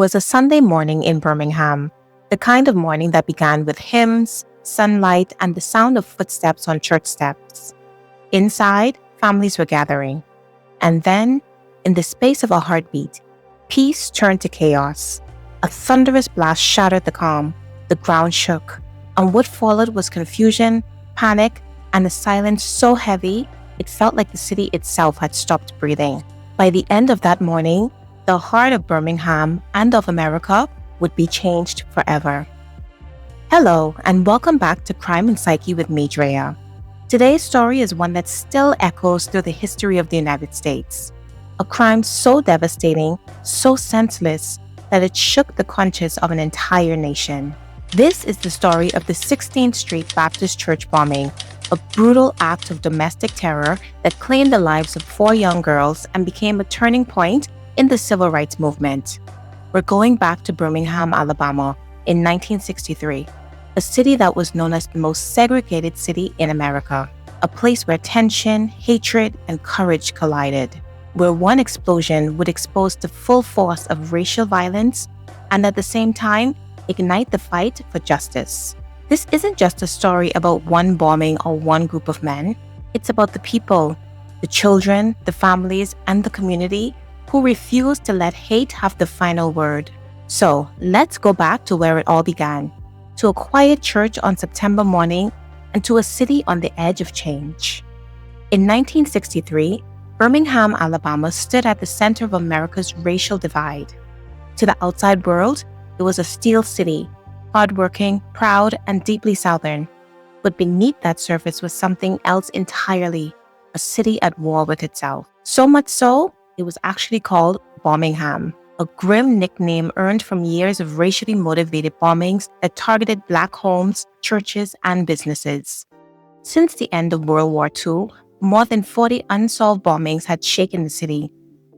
was a Sunday morning in Birmingham, the kind of morning that began with hymns, sunlight, and the sound of footsteps on church steps. Inside, families were gathering. And then, in the space of a heartbeat, peace turned to chaos. A thunderous blast shattered the calm, the ground shook, and what followed was confusion, panic, and a silence so heavy it felt like the city itself had stopped breathing. By the end of that morning, the heart of Birmingham and of America would be changed forever. Hello, and welcome back to Crime and Psyche with me, Drea. Today's story is one that still echoes through the history of the United States. A crime so devastating, so senseless, that it shook the conscience of an entire nation. This is the story of the 16th Street Baptist Church bombing, a brutal act of domestic terror that claimed the lives of 4 young girls and became a turning point in the civil rights movement. We're going back to Birmingham, Alabama, in 1963, a city that was known as the most segregated city in America, a place where tension, hatred, and courage collided, where one explosion would expose the full force of racial violence and at the same time ignite the fight for justice. This isn't just a story about one bombing or one group of men. It's about the people, the children, the families, and the community who refused to let hate have the final word. So let's go back to where it all began, to a quiet church on September morning and to a city on the edge of change. In 1963, Birmingham, Alabama stood at the center of America's racial divide. To the outside world, it was a steel city, hardworking, proud, and deeply Southern. But beneath that surface was something else entirely, a city at war with itself. So much so, it was actually called Birmingham, a grim nickname earned from years of racially motivated bombings that targeted Black homes, churches, and businesses. Since the end of World War II, more than 40 unsolved bombings had shaken the city,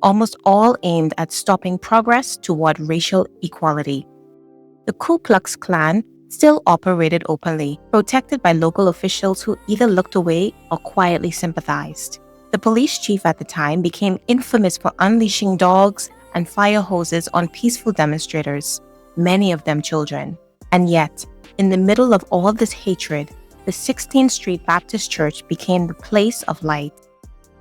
almost all aimed at stopping progress toward racial equality. The Ku Klux Klan still operated openly, protected by local officials who either looked away or quietly sympathized. The police chief at the time became infamous for unleashing dogs and fire hoses on peaceful demonstrators, many of them children. And yet, in the middle of all this hatred, the 16th Street Baptist Church became the place of light.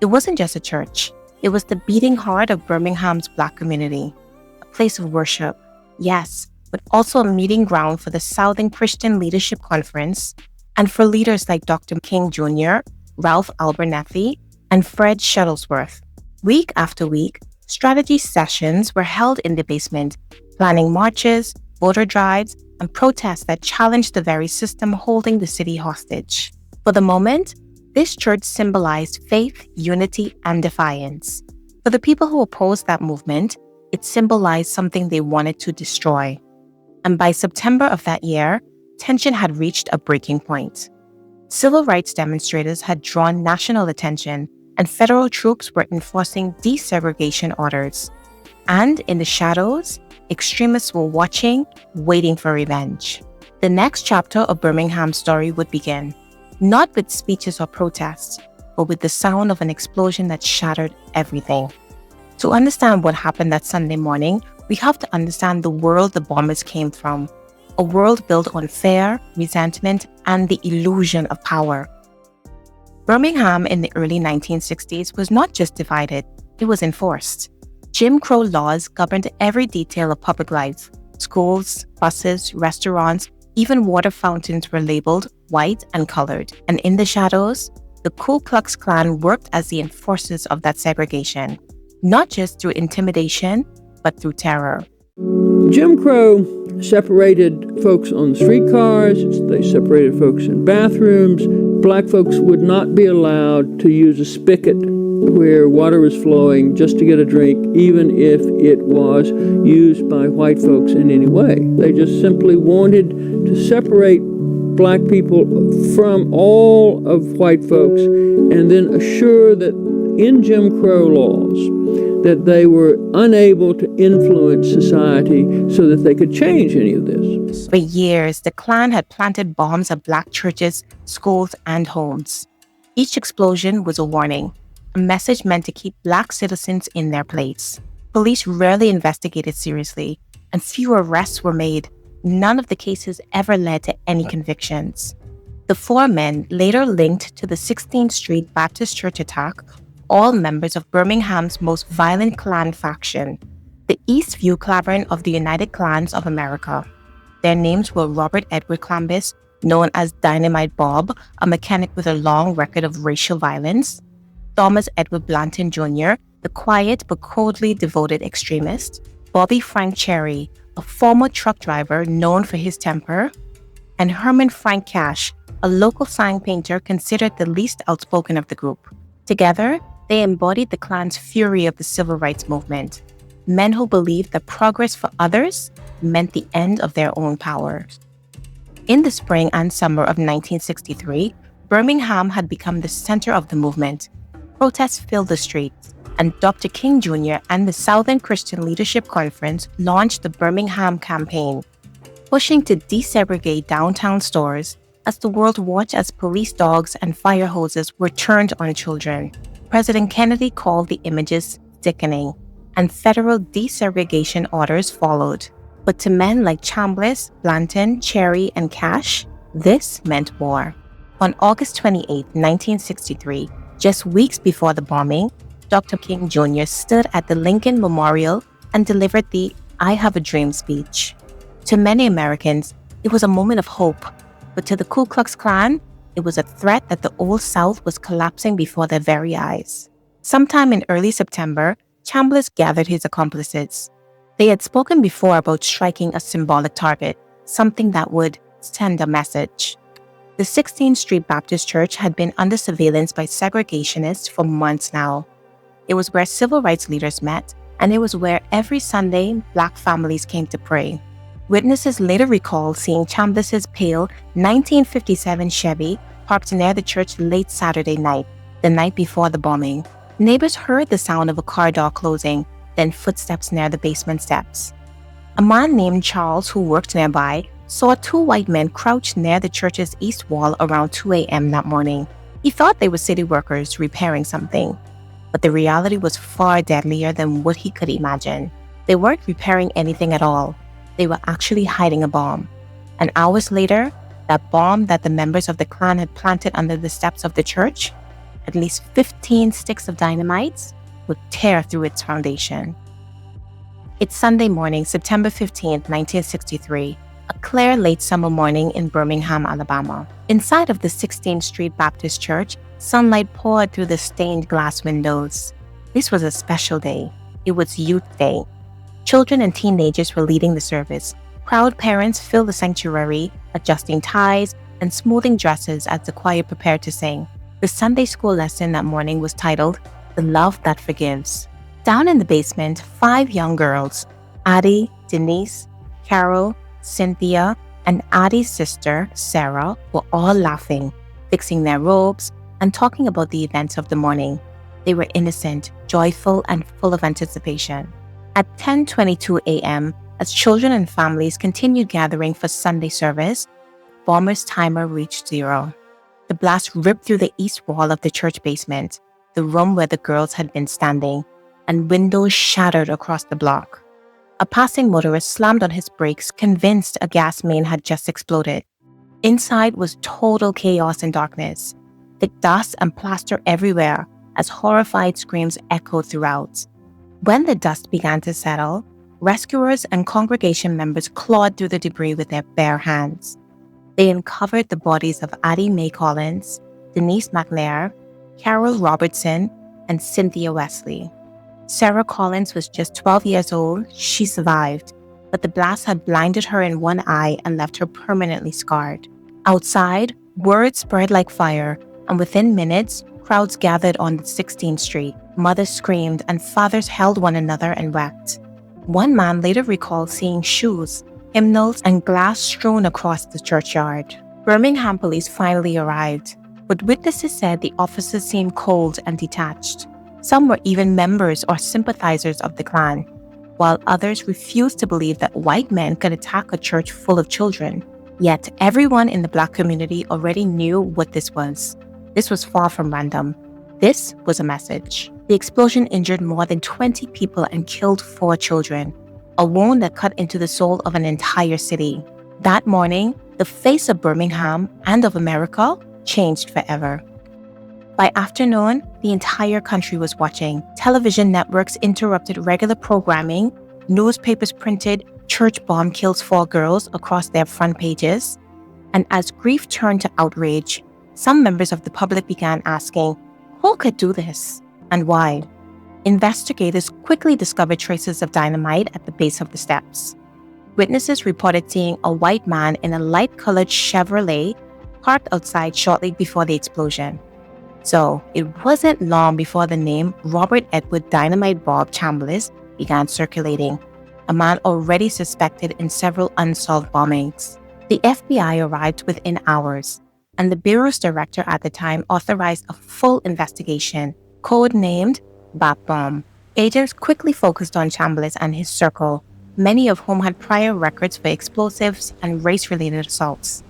It wasn't just a church. It was the beating heart of Birmingham's Black community, a place of worship, yes, but also a meeting ground for the Southern Christian Leadership Conference and for leaders like Dr. King Jr., Ralph Abernathy, and Fred Shuttlesworth. Week after week, strategy sessions were held in the basement, planning marches, voter drives, and protests that challenged the very system holding the city hostage. For the moment, this church symbolized faith, unity, and defiance. For the people who opposed that movement, it symbolized something they wanted to destroy. And by September of that year, tension had reached a breaking point. Civil rights demonstrators had drawn national attention, and federal troops were enforcing desegregation orders. And in the shadows, extremists were watching, waiting for revenge. The next chapter of Birmingham's story would begin, not with speeches or protests, but with the sound of an explosion that shattered everything. To understand what happened that Sunday morning, we have to understand the world the bombers came from, a world built on fear, resentment, and the illusion of power. Birmingham in the early 1960s was not just divided, it was enforced. Jim Crow laws governed every detail of public life. Schools, buses, restaurants, even water fountains were labeled white and colored. And in the shadows, the Ku Klux Klan worked as the enforcers of that segregation, not just through intimidation, but through terror. Jim Crow separated folks on streetcars, they separated folks in bathrooms. Black folks would not be allowed to use a spigot where water was flowing just to get a drink, even if it was used by white folks in any way. They just simply wanted to separate Black people from all of white folks and then assure that in Jim Crow laws that they were unable to influence society so that they could change any of this. For years, the Klan had planted bombs at Black churches, schools, and homes. Each explosion was a warning, a message meant to keep Black citizens in their place. Police rarely investigated seriously. and few arrests were made. None of the cases ever led to any convictions. The four men, later linked to the 16th Street Baptist Church attack, all members of Birmingham's most violent Klan faction, the Eastview Clavern of the United Klans of America. Their names were Robert Edward Clambis, known as Dynamite Bob, a mechanic with a long record of racial violence; Thomas Edward Blanton Jr., the quiet but coldly devoted extremist; Bobby Frank Cherry, a former truck driver known for his temper; and Herman Frank Cash, a local sign painter considered the least outspoken of the group. Together, they embodied the Klan's fury of the civil rights movement, men who believed that progress for others meant the end of their own power. In the spring and summer of 1963, Birmingham had become the center of the movement. Protests filled the streets, and Dr. King Jr. and the Southern Christian Leadership Conference launched the Birmingham Campaign, pushing to desegregate downtown stores as the world watched as police dogs and fire hoses were turned on children. President Kennedy called the images sickening, and federal desegregation orders followed. But to men like Chambliss, Blanton, Cherry, and Cash, this meant war. On August 28, 1963, just weeks before the bombing, Dr. King Jr. stood at the Lincoln Memorial and delivered the "I Have a Dream" speech. To many Americans, it was a moment of hope, but to the Ku Klux Klan, it was a threat that the Old South was collapsing before their very eyes. Sometime in early September, Chambliss gathered his accomplices. They had spoken before about striking a symbolic target, something that would send a message. The 16th Street Baptist Church had been under surveillance by segregationists for months now. It was where civil rights leaders met, and it was where every Sunday Black families came to pray. Witnesses later recalled seeing Chambliss's pale 1957 Chevy parked near the church late Saturday night, the night before the bombing. Neighbors heard the sound of a car door closing, then footsteps near the basement steps. A man named Charles, who worked nearby, saw two white men crouched near the church's east wall around 2 a.m. that morning. He thought they were city workers repairing something, but the reality was far deadlier than what he could imagine. They weren't repairing anything at all. They were actually hiding a bomb. And hours later, that bomb that the members of the Klan had planted under the steps of the church, at least 15 sticks of dynamite, would tear through its foundation. It's Sunday morning, September 15, 1963, a clear late summer morning in Birmingham, Alabama. Inside of the 16th Street Baptist Church, sunlight poured through the stained glass windows. This was a special day. It was Youth Day. Children and teenagers were leading the service. Proud parents filled the sanctuary, adjusting ties and smoothing dresses as the choir prepared to sing. The Sunday school lesson that morning was titled, "The Love That Forgives." Down in the basement, 5 young girls, Addie, Denise, Carole, Cynthia, and Addie's sister, Sarah, were all laughing, fixing their robes, and talking about the events of the morning. They were innocent, joyful, and full of anticipation. At 10:22 a.m., as children and families continued gathering for Sunday service, Bomber's timer reached 0. The blast ripped through the east wall of the church basement, the room where the girls had been standing, and windows shattered across the block. A passing motorist slammed on his brakes, convinced a gas main had just exploded. Inside was total chaos and darkness, thick dust and plaster everywhere as horrified screams echoed throughout. When the dust began to settle, rescuers and congregation members clawed through the debris with their bare hands. They uncovered the bodies of Addie Mae Collins, Denise McNair, Carole Robertson, and Cynthia Wesley. Sarah Collins was just 12 years old. She survived, but the blast had blinded her in one eye and left her permanently scarred. Outside, word spread like fire, and within minutes, crowds gathered on 16th Street. Mothers screamed, and fathers held one another and wept. One man later recalled seeing shoes, hymnals, and glass strewn across the churchyard. Birmingham police finally arrived, but witnesses said the officers seemed cold and detached. Some were even members or sympathizers of the Klan, while others refused to believe that white men could attack a church full of children. Yet everyone in the Black community already knew what this was. This was far from random. This was a message. The explosion injured more than 20 people and killed 4 children. a wound that cut into the soul of an entire city. That morning, the face of Birmingham and of America changed forever. By afternoon, the entire country was watching. Television networks interrupted regular programming, newspapers printed "Church Bomb Kills 4 Girls" across their front pages, and as grief turned to outrage, some members of the public began asking, who could do this, and why? Investigators quickly discovered traces of dynamite at the base of the steps. Witnesses reported seeing a white man in a light-colored Chevrolet parked outside shortly before the explosion. So it wasn't long before the name Robert Edward Dynamite Bob Chambliss began circulating, a man already suspected in several unsolved bombings. The FBI arrived within hours, and the Bureau's director at the time authorized a full investigation, codenamed Bat Bomb. Agents quickly focused on Chambliss and his circle, many of whom had prior records for explosives and race-related assaults.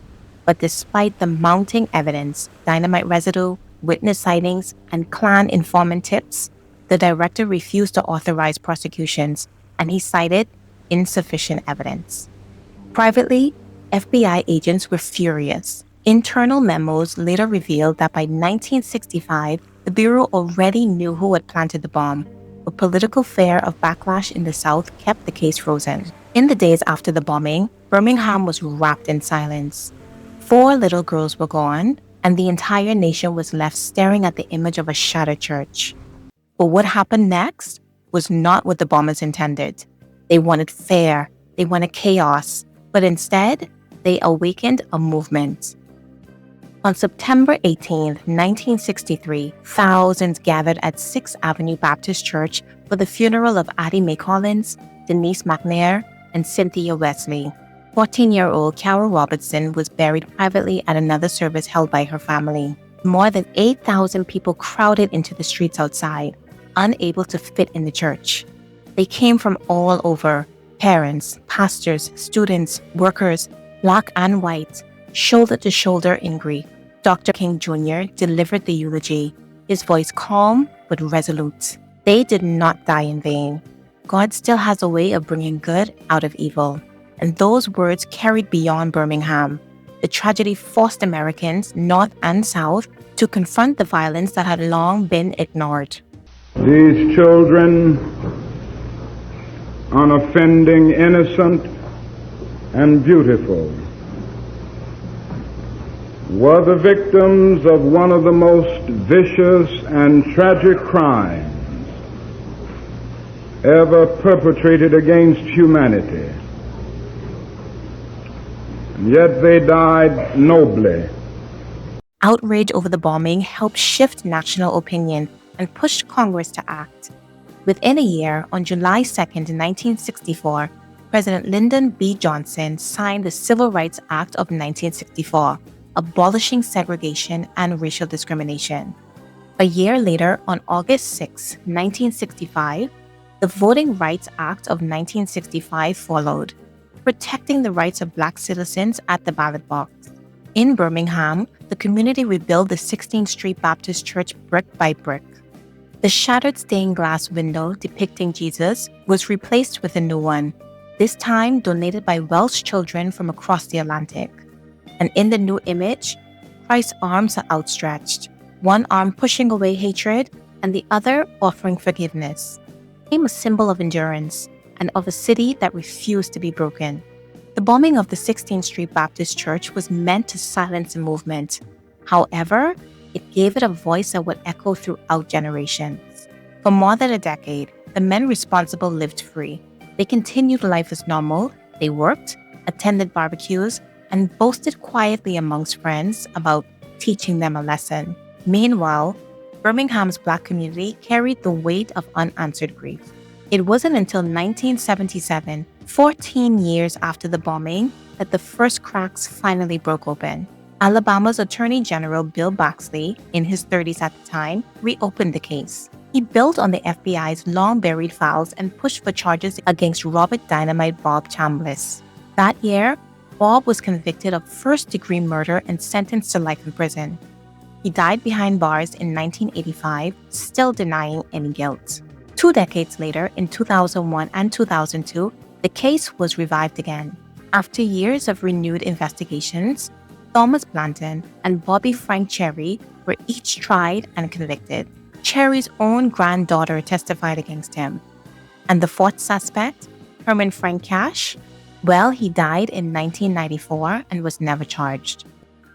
But despite the mounting evidence, dynamite residue, witness sightings, and Klan informant tips, the director refused to authorize prosecutions, and he cited insufficient evidence. Privately, FBI agents were furious. Internal memos later revealed that by 1965, the Bureau already knew who had planted the bomb, but political fear of backlash in the South kept the case frozen. In the days after the bombing, Birmingham was wrapped in silence. 4 little girls were gone, and the entire nation was left staring at the image of a shattered church. But what happened next was not what the bombers intended. They wanted fear, they wanted chaos, but instead, they awakened a movement. On September 18, 1963, thousands gathered at 6th Avenue Baptist Church for the funeral of Addie Mae Collins, Denise McNair, and Cynthia Wesley. 14-year-old Carole Robertson was buried privately at another service held by her family. More than 8,000 people crowded into the streets outside, unable to fit in the church. They came from all over: parents, pastors, students, workers, black and white, shoulder to shoulder in grief. Dr. King Jr. delivered the eulogy, his voice calm but resolute. They did not die in vain. God still has a way of bringing good out of evil. And those words carried beyond Birmingham. The tragedy forced Americans, North and South, to confront the violence that had long been ignored. These children, unoffending, innocent, and beautiful, were the victims of one of the most vicious and tragic crimes ever perpetrated against humanity. And yet they died nobly. Outrage over the bombing helped shift national opinion and pushed Congress to act. Within a year, on July 2, 1964, President Lyndon B. Johnson signed the Civil Rights Act of 1964, abolishing segregation and racial discrimination. A year later, on August 6, 1965, the Voting Rights Act of 1965 followed, protecting the rights of Black citizens at the ballot box. In Birmingham, the community rebuilt the 16th Street Baptist Church brick by brick. The shattered stained glass window depicting Jesus was replaced with a new one, this time donated by Welsh children from across the Atlantic. And in the new image, Christ's arms are outstretched, one arm pushing away hatred and the other offering forgiveness. It became a symbol of endurance and of a city that refused to be broken. The bombing of the 16th Street Baptist Church was meant to silence the movement. However, it gave it a voice that would echo throughout generations. For more than a decade, the men responsible lived free. They continued life as normal. They worked, attended barbecues, and boasted quietly amongst friends about teaching them a lesson. Meanwhile, Birmingham's Black community carried the weight of unanswered grief. It wasn't until 1977, 14 years after the bombing, that the first cracks finally broke open. Alabama's Attorney General Bill Baxley, in his 30s at the time, reopened the case. He built on the FBI's long-buried files and pushed for charges against Robert Dynamite Bob Chambliss. That year, Bob was convicted of first-degree murder and sentenced to life in prison. He died behind bars in 1985, still denying any guilt. 2 decades later, in 2001 and 2002, The case was revived again. After years of renewed investigations, Thomas Blanton and Bobby Frank Cherry were each tried and convicted. Cherry's own granddaughter testified against him. And the fourth suspect, Herman Frank Cash, well, he died in 1994 and was never charged.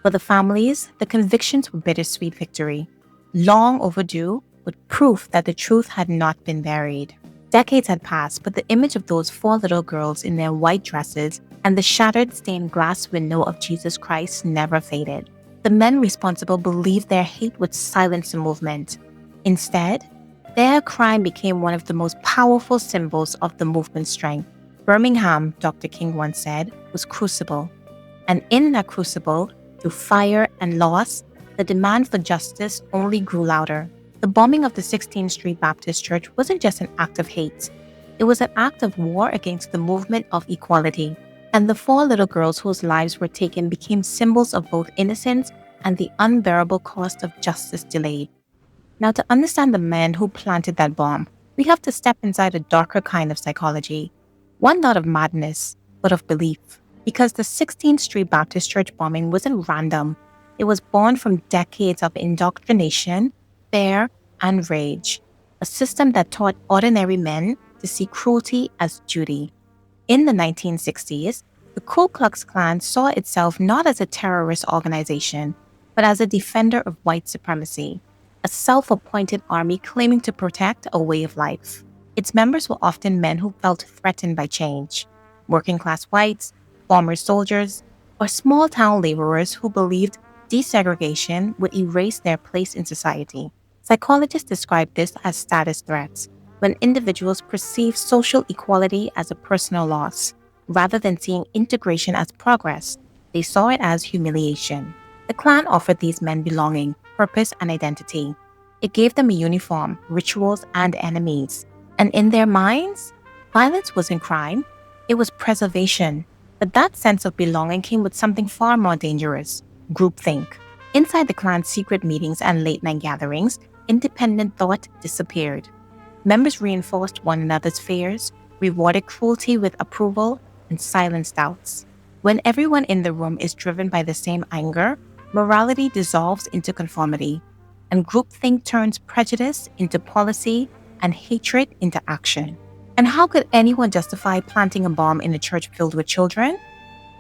For the families, the convictions were bittersweet victory, long overdue, with proof that the truth had not been buried. Decades had passed, but the image of those 4 little girls in their white dresses and the shattered stained glass window of Jesus Christ never faded. The men responsible believed their hate would silence the movement. Instead, their crime became one of the most powerful symbols of the movement's strength. Birmingham, Dr. King once said, was crucible. And in that crucible, through fire and loss, the demand for justice only grew louder. The bombing of the 16th Street Baptist Church wasn't just an act of hate. It was an act of war against the movement of equality. And the 4 little girls whose lives were taken became symbols of both innocence and the unbearable cost of justice delayed. Now, to understand the men who planted that bomb, we have to step inside a darker kind of psychology. One not of madness, but of belief. Because the 16th Street Baptist Church bombing wasn't random. It was born from decades of indoctrination, fear, and rage. A system that taught ordinary men to see cruelty as duty. In the 1960s, the Ku Klux Klan saw itself not as a terrorist organization, but as a defender of white supremacy, a self-appointed army claiming to protect a way of life. Its members were often men who felt threatened by change, working-class whites, former soldiers, or small-town laborers who believed desegregation would erase their place in society. Psychologists describe this as status threats, when individuals perceive social equality as a personal loss. Rather than seeing integration as progress, they saw it as humiliation. The Klan offered these men belonging, purpose, and identity. It gave them a uniform, rituals, and enemies. And in their minds, violence wasn't crime, it was preservation. But that sense of belonging came with something far more dangerous: groupthink. Inside the Klan's secret meetings and late-night gatherings, independent thought disappeared. Members reinforced one another's fears, rewarded cruelty with approval, and silenced doubts. When everyone in the room is driven by the same anger, morality dissolves into conformity, and groupthink turns prejudice into policy and hatred into action. And how could anyone justify planting a bomb in a church filled with children?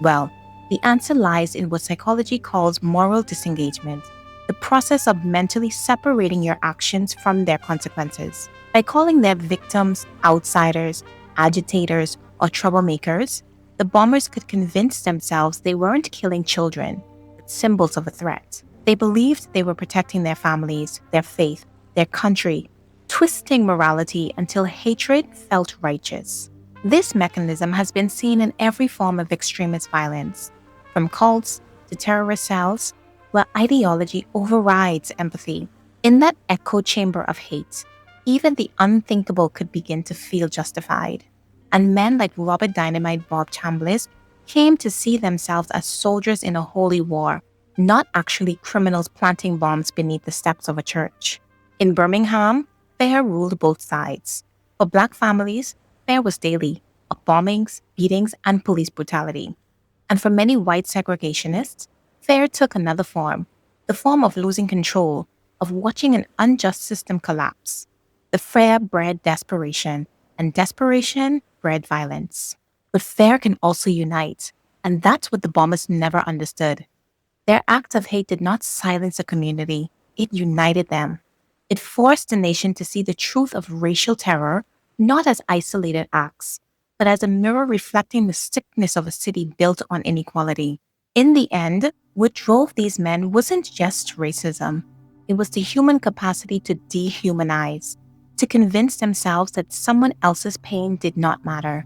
Well, the answer lies in what psychology calls moral disengagement, the process of mentally separating your actions from their consequences. By calling them victims, outsiders, agitators, or troublemakers, the bombers could convince themselves they weren't killing children, but symbols of a threat. They believed they were protecting their families, their faith, their country, twisting morality until hatred felt righteous. This mechanism has been seen in every form of extremist violence, from cults to terrorist cells, where ideology overrides empathy. In that echo chamber of hate, even the unthinkable could begin to feel justified. And men like Robert Dynamite Bob Chambliss came to see themselves as soldiers in a holy war, not actually criminals planting bombs beneath the steps of a church. In Birmingham, fear ruled both sides. For Black families, fear was daily, of bombings, beatings, and police brutality. And for many white segregationists, fear took another form, the form of losing control, of watching an unjust system collapse. The fear bred desperation, and desperation bred violence. But fear can also unite, and that's what the bombers never understood. Their acts of hate did not silence a community, it united them. It forced the nation to see the truth of racial terror not as isolated acts, but as a mirror reflecting the sickness of a city built on inequality. In the end, what drove these men wasn't just racism. It was the human capacity to dehumanize, to convince themselves that someone else's pain did not matter.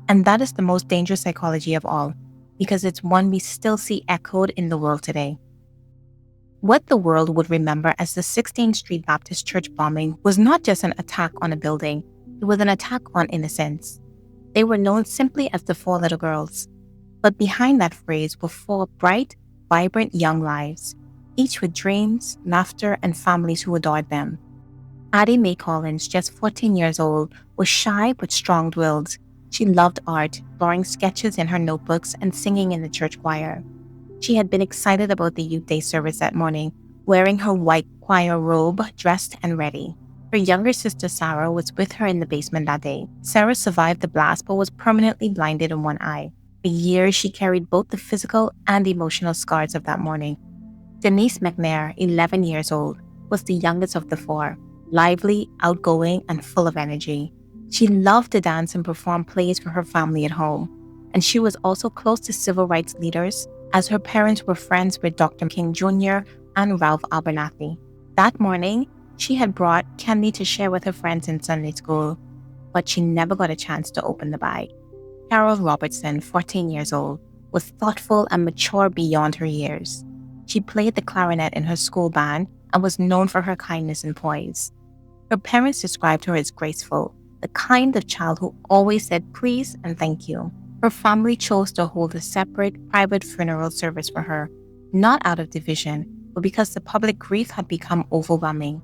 And that is the most dangerous psychology of all, because it's one we still see echoed in the world today. What the world would remember as the 16th Street Baptist Church bombing was not just an attack on a building, it was an attack on innocence. They were known simply as the 4 little girls. But behind that phrase were 4 bright, vibrant young lives, each with dreams, laughter, and families who adored them. Addie Mae Collins, just 14 years old, was shy but strong-willed. She loved art, drawing sketches in her notebooks and singing in the church choir. She had been excited about the youth day service that morning, wearing her white choir robe, dressed and ready. Her younger sister Sarah was with her in the basement that day. Sarah survived the blast but was permanently blinded in one eye. For years, she carried both the physical and emotional scars of that morning. Denise McNair, 11 years old, was the youngest of the four, lively, outgoing, and full of energy. She loved to dance and perform plays for her family at home, and she was also close to civil rights leaders, as her parents were friends with Dr. King Jr. and Ralph Abernathy. That morning, she had brought candy to share with her friends in Sunday school, but she never got a chance to open the bag. Carole Robertson, 14 years old, was thoughtful and mature beyond her years. She played the clarinet in her school band and was known for her kindness and poise. Her parents described her as graceful, the kind of child who always said please and thank you. Her family chose to hold a separate, private funeral service for her, not out of division, but because the public grief had become overwhelming.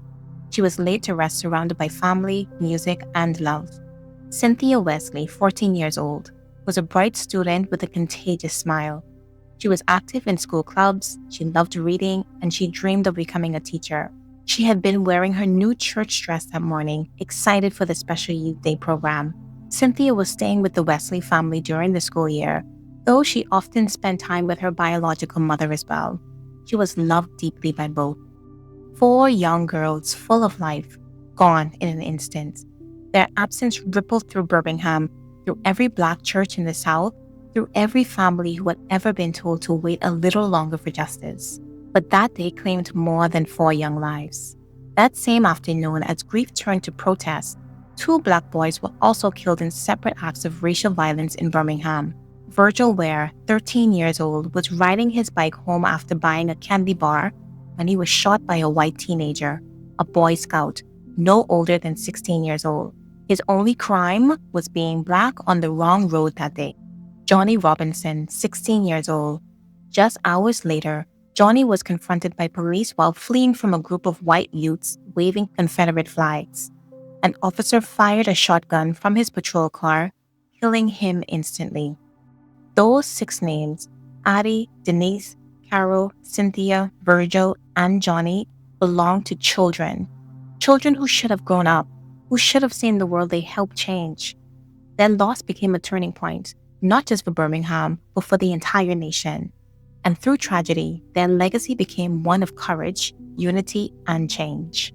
She was laid to rest surrounded by family, music, and love. Cynthia Wesley, 14 years old, was a bright student with a contagious smile. She was active in school clubs, she loved reading, and she dreamed of becoming a teacher. She had been wearing her new church dress that morning, excited for the special youth day program. Cynthia was staying with the Wesley family during the school year, though she often spent time with her biological mother as well. She was loved deeply by both. 4 young girls full of life, gone in an instant. Their absence rippled through Birmingham, through every Black church in the South, through every family who had ever been told to wait a little longer for justice. But that day claimed more than 4 young lives. That same afternoon, as grief turned to protest, 2 Black boys were also killed in separate acts of racial violence in Birmingham. Virgil Ware, 13 years old, was riding his bike home after buying a candy bar when he was shot by a white teenager, a Boy Scout, no older than 16 years old. His only crime was being Black on the wrong road that day. Johnny Robinson, 16 years old. Just hours later, Johnny was confronted by police while fleeing from a group of white youths waving Confederate flags. An officer fired a shotgun from his patrol car, killing him instantly. Those 6 names, Addie, Denise, Carole, Cynthia, Virgil, and Johnny, belonged to children. Children who should have grown up, who should have seen the world they helped change. Their loss became a turning point, not just for Birmingham, but for the entire nation. And through tragedy, their legacy became one of courage, unity, and change.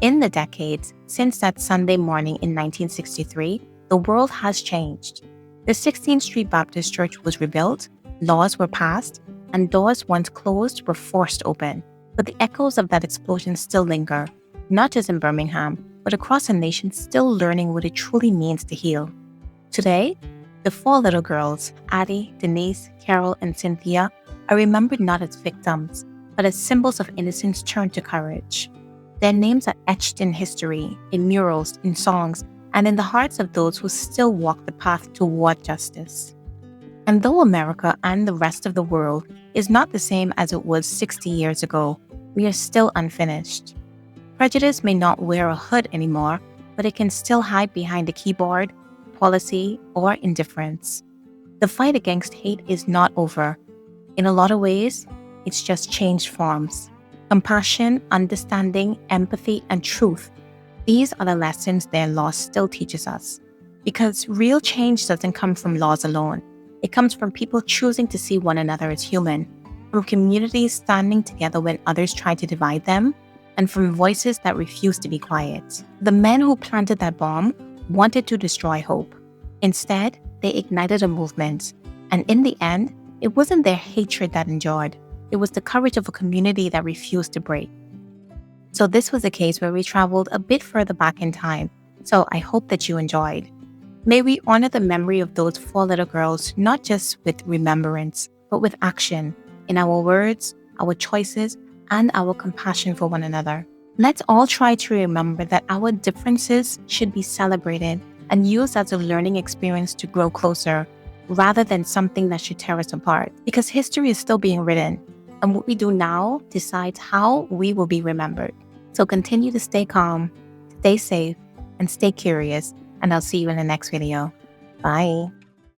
In the decades since that Sunday morning in 1963, the world has changed. The 16th Street Baptist Church was rebuilt, laws were passed, and doors once closed were forced open. But the echoes of that explosion still linger, not just in Birmingham, but across a nation still learning what it truly means to heal. Today, the 4 little girls, Addie, Denise, Carole, and Cynthia, are remembered not as victims, but as symbols of innocence turned to courage. Their names are etched in history, in murals, in songs, and in the hearts of those who still walk the path toward justice. And though America and the rest of the world is not the same as it was 60 years ago, we are still unfinished. Prejudice may not wear a hood anymore, but it can still hide behind a keyboard, policy, or indifference. The fight against hate is not over. In a lot of ways, it's just changed forms. Compassion, understanding, empathy, and truth. These are the lessons their law still teaches us. Because real change doesn't come from laws alone. It comes from people choosing to see one another as human, from communities standing together when others try to divide them, and from voices that refuse to be quiet. The men who planted that bomb wanted to destroy hope. Instead, they ignited a movement. And in the end, it wasn't their hatred that endured. It was the courage of a community that refused to break. So this was a case where we traveled a bit further back in time. So I hope that you enjoyed. May we honor the memory of those 4 little girls, not just with remembrance, but with action, in our words, our choices, and our compassion for one another. Let's all try to remember that our differences should be celebrated and used as a learning experience to grow closer, rather than something that should tear us apart. Because history is still being written, and what we do now decides how we will be remembered. So continue to stay calm, stay safe, and stay curious, and I'll see you in the next video. Bye.